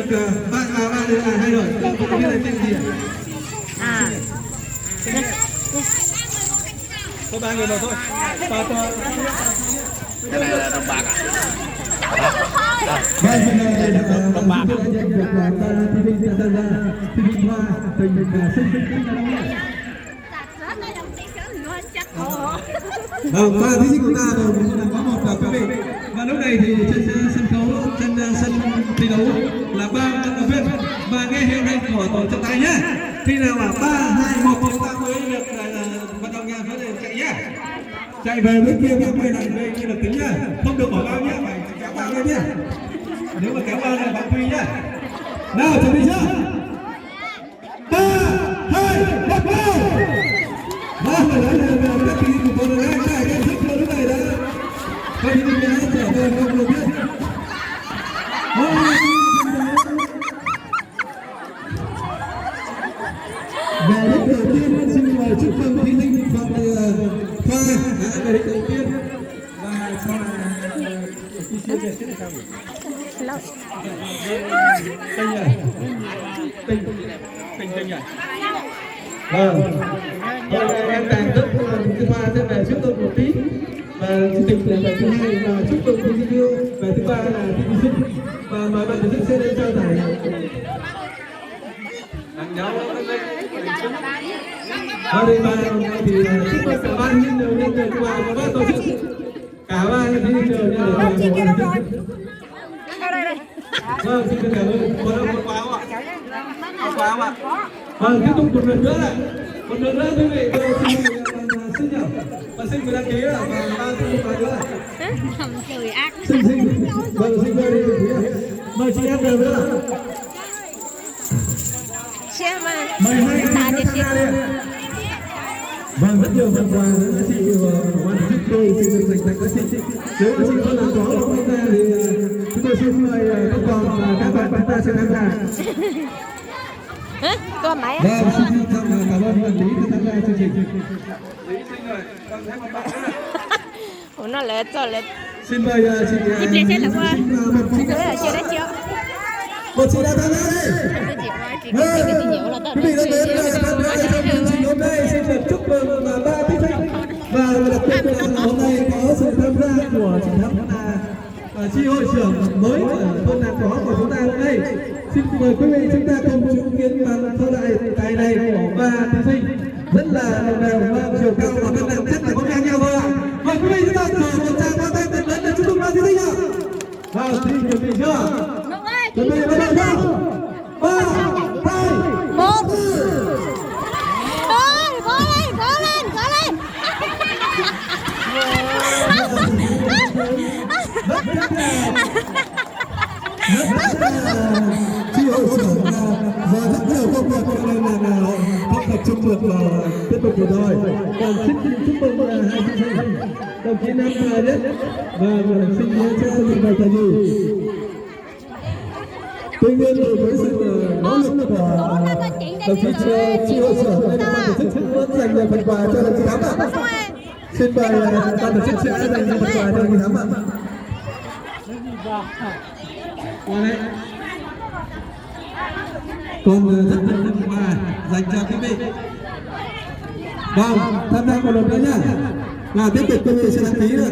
được hai rồi. Cái này tên gì ạ? Có 3 người vào thôi. Cái này là đồng bạc à? Đồng bạc. Ba thí sinh của ta rồi có một quý vị, và lúc này thì trên sân khấu, trên sân thi đấu là 3 vận động viên, và nghe hiệu lệnh của tổ trọng tài nhé. Khi nào mà 3, 2, 1 chúng ta mới được vận động viên có thể chạy nhé. Chạy về bên kia quay lại về kia được tính nhá, không được bỏ bao nhé, phải kéo bao lên nhé. Nếu mà kéo bao là bạn quy nhé. Nào chuẩn bị chưa? 3, 2, 1 vào. Vâng, phải nói là các kỳ của tôi đã chạy cái thức lúc này đã có những cái trở về không được biết. Về đích đầu tiên xin mời chúc mừng thí sinh Phạm Thoa đã về đích đầu tiên, và sau này chia sẻ thế này sao nhỉ? Tình nhỉ? Vâng, em tàn rất thứ ba sẽ về chúc mừng một tí, và chương trình là về thứ hai là chúc mừng thí sinh yêu, về thứ ba là thí sinh, và mời bạn thí sinh sẽ lên trao giải. Đánh nhau ở đây ba thì chúc mừng cả ban nhân đều nhân đều và ban tổ chức cả ba thí sinh đều nhân đều. Vâng, xin cảm ơn. Có quà không ạ? Có quà không ạ? Vâng, tiếp tục một lần nữa này. Một lần nữa quý vị, tôi xin nhờ và xin người đăng ký là và ban xin quà nữa. Cười ác. Xin vâng, xin mời đi. Mời chị em về nữa. Xem mà. Mời hai anh đi. Vâng, rất nhiều phần quà nữa các chị của ban tổ chức tôi xin được dành tặng các chị. Nếu các chị có làm có không ra thì chúng tôi xin mời các con và các bạn chúng ta sẽ tham gia. Con máy. Vâng, xin cảm ơn quản lý đã tham gia chương trình. Nó lết rồi lết. Xin mời chị. Chị sẽ là qua. Chị là chưa đấy chưa? Một chị đã tham gia đây. Quý vị đã đến tham gia trong chương trình hôm nay, xin được chúc mừng 3 thí sinh, và đặc biệt là hôm nay có sự tham gia của chị Thắm là chi hội trưởng mới của thôn Nàn Có của chúng ta hôm nay. Xin mời quý vị chúng ta cùng chứng kiến màn thơ đại tài này của 3 thí sinh rất là đồng đều, chiều cao và cân nặng chắc là có ngang nhau thôi ạ. Mời quý vị chúng ta thổi một tràng pháo tay thật lớn để chúc mừng 3 thí sinh ạ. Vào, thí sinh chuẩn bị chưa? Chuẩn bị bắt đầu chưa? 3, 2, 1. Cố lên. Chi hội trưởng và rất nhiều công việc cho nên là không tập trung được vào tiếp tục được rồi. Còn xin chúc mừng hai thí sinh, đồng chí Nam Hà Nhất và xin cho trình bày tài nhì. Tuy nhiên với sự nỗ lực của đồng chí chi hội trưởng và ban tổ chức muốn dành phần quà cho đồng chí Thắm ạ. Xin mời ban tổ chức sẽ dành phần quà cho đồng chí Thắm ạ. Còn rất nhiều phần quà dành cho quý vị. Vâng, tham gia một lần nữa nhé. Và tiếp tục quý vị sẽ đăng ký được.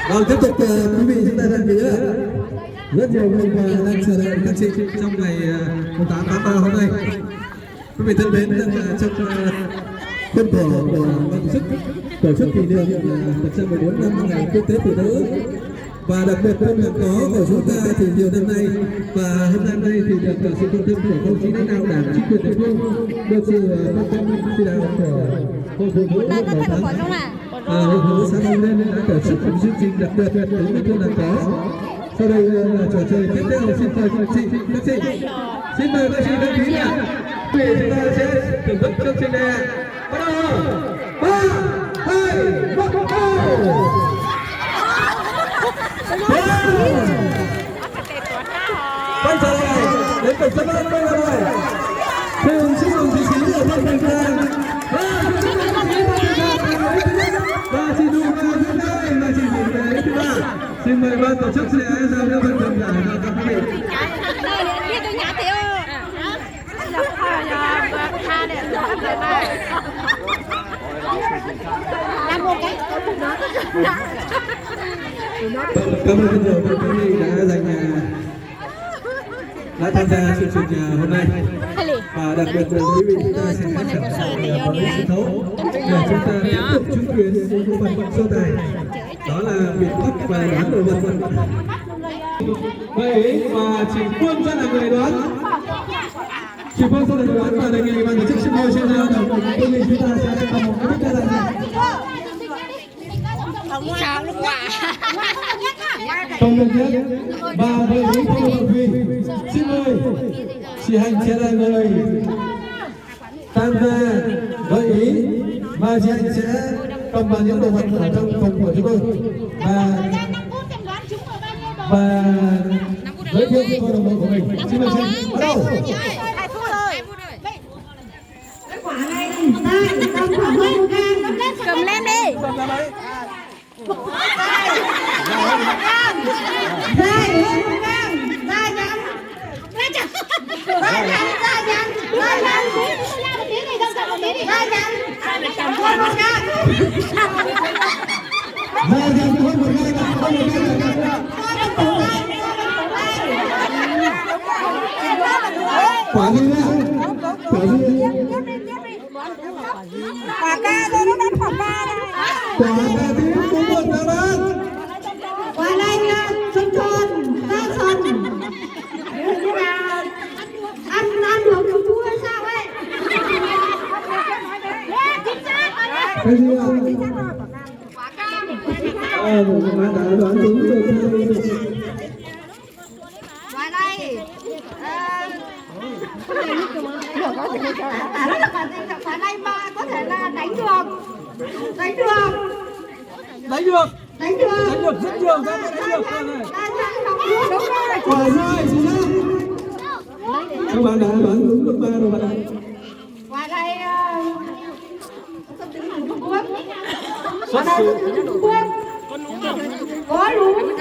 Vâng, tiếp tục quý vị chúng ta đăng ký ạ. Rất nhiều phần quà đang chờ đợi các chị trong ngày 8 tháng 3 hôm nay. Quý vị thân mến, trong khuôn khổ của ban tổ chức kỷ niệm 114 năm ngày quốc tế phụ nữ, và đặc biệt thôn Nàn Có của chúng ta thì nhiều năm nay, và hôm nay thì được sự quan tâm của công chí lãnh đạo đảng, chính quyền địa phương, được sự quan tâm chỉ đạo của hội phụ nữ Hội phụ nữ xã Đông Lên đã tổ chức một chương trình đặc biệt đối với thôn Nàn Có. Sau đây là trò chơi tiếp theo, xin mời các chị, xin mời các chị đăng ký ạ. Vì chúng ta sẽ thưởng thức chương trình này. Bắt đầu. 3, 2, 1, go! Bây giờ này, đến từ sân bay bây giờ này. Thường chúc mừng thí sinh ở thôn Thành Giang. xin mời ban tổ chức sẽ giao lưu phần thưởng giải cho các quý vị. Biết tôi nhả thiếu. Nhập kho nhà tha để được cái này. Làm một cái Cảm ơn rất nhiều các quý vị đã tham gia chương trình hôm nay, và đặc biệt là quý vị chúng ta sẽ cảm nhận sân khấu để chúng ta tiếp tục chứng kiến một phần so tài, đó là việc bắt và đoán đồ vật. Vậy và chị Phương sẽ là người đoán. Chị Phương sẽ là người đoán và đề nghị ban tổ chức xin mời trên đầu của quý vị chúng ta sẽ có một cái bức tranh. Không được nhé. Và với ý không được vì xin mời chị Hạnh sẽ là người tham gia gợi ý và chị Hạnh sẽ cầm vào những đồ vật ở trong phòng của chúng tôi và giới thiệu cho đồng đội của mình. Xin mời chị Hạnh bắt đầu. Quả này đây tầm khoảng 10 gram, cầm lên đi. đây 10 gram, da nhắn, da nhắn, da nhắn, da nhắn, da nhắn, 11 gram. Quả gì nữa? Quả gì? Quả ca thôi, nó đánh quả ca đây. Quả cà tím có một đáp án. Quả này là tròn tròn, da tròn. Nhưng mà ăn được nhiều chua hay sao ấy? Cái gì ạ? Quả cam. Bạn đã đoán đúng rồi. Quả này quả này mà có thể là đánh được Đánh được. rất nhiều Đánh được này. Quả sai chị nhá. Các bạn đã đoán đúng được 3 rồi bạn ạ. quả này không tính là Trung Quốc. Quả này không tính là Trung Quốc. Có đúng.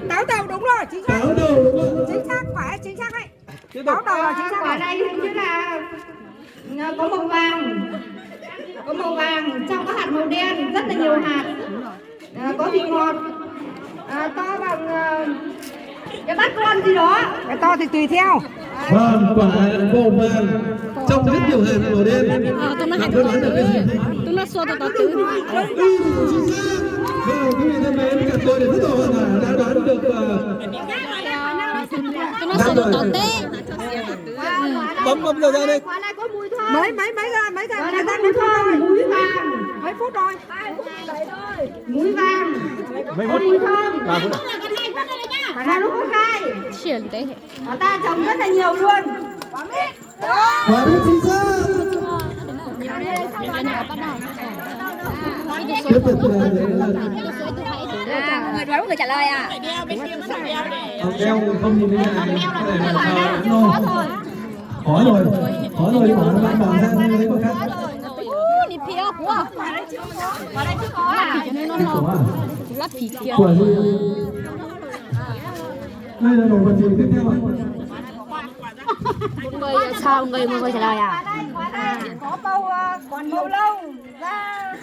Táo đầu đúng rồi, chính xác. Chính xác, phải chính xác đấy. Táo đầu là chính xác. Quả này hình như là có màu vàng. Có màu vàng, trong có hạt màu đen, rất là nhiều hạt. Có vị ngọt. To bằng cái bát con gì đó. Cái to thì tùy theo. Vâng, quả màu vàng trong rất nhiều hạt màu đen. Tôi nói Tôi đoán được cái gì? tôi nói xua tôi tứ. Vâng, quý vị thân mến, cả tôi để rất tổ đã đoán được. Tôi nói xua tôi tê. Bấm giờ ra đây. Quả này có mùi thơm. Mấy quả này có mùi thơm, mũi vàng. Mấy phút rồi? 2 phút đấy thôi. Mũi vàng. Mấy phút? Mùi thơm. 3 phút. Quả này lúc có khai. Chuyển đấy. Quả ta trồng rất là nhiều luôn. Quả mít. Quả mít chính xác. Tiếp tục là Người đoán người trả lời à? đeo không nhìn thấy này. Khó rồi, bỏ nó bạn bỏ ra không thấy con khác. Nít phiêu của. Quả đây chưa có à? Quả Lắp phí phiêu. quả gì? Đây là đồ vật gì tiếp theo ạ? Một người sao một người trả lời à? Có màu lâu da.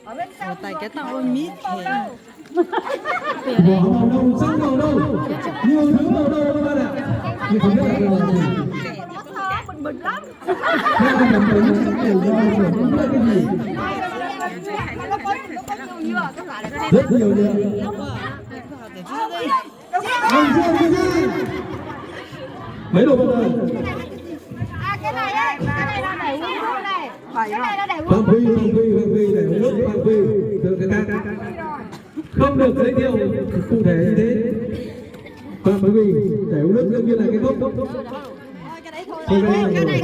Ở bên sau tại cái tàu mít Bỏ màu đâu, xanh màu đâu, nhiều thứ màu đâu các bạn ạ. Như không biết là cái màu gì. nó bừng lắm. Đây là một cái không biết cái gì. Nó có nhiều nhựa các loại này. Rất nhiều nhựa. Mấy đồ vật rồi? Cái này là để uống nước này. Cái này là để uống. Phạm Vi để uống nước, Phạm Vi từ cái khác. Không được giới thiệu cụ thể như thế. Phạm Vi để uống nước đương nhiên là cái cốc. Cái này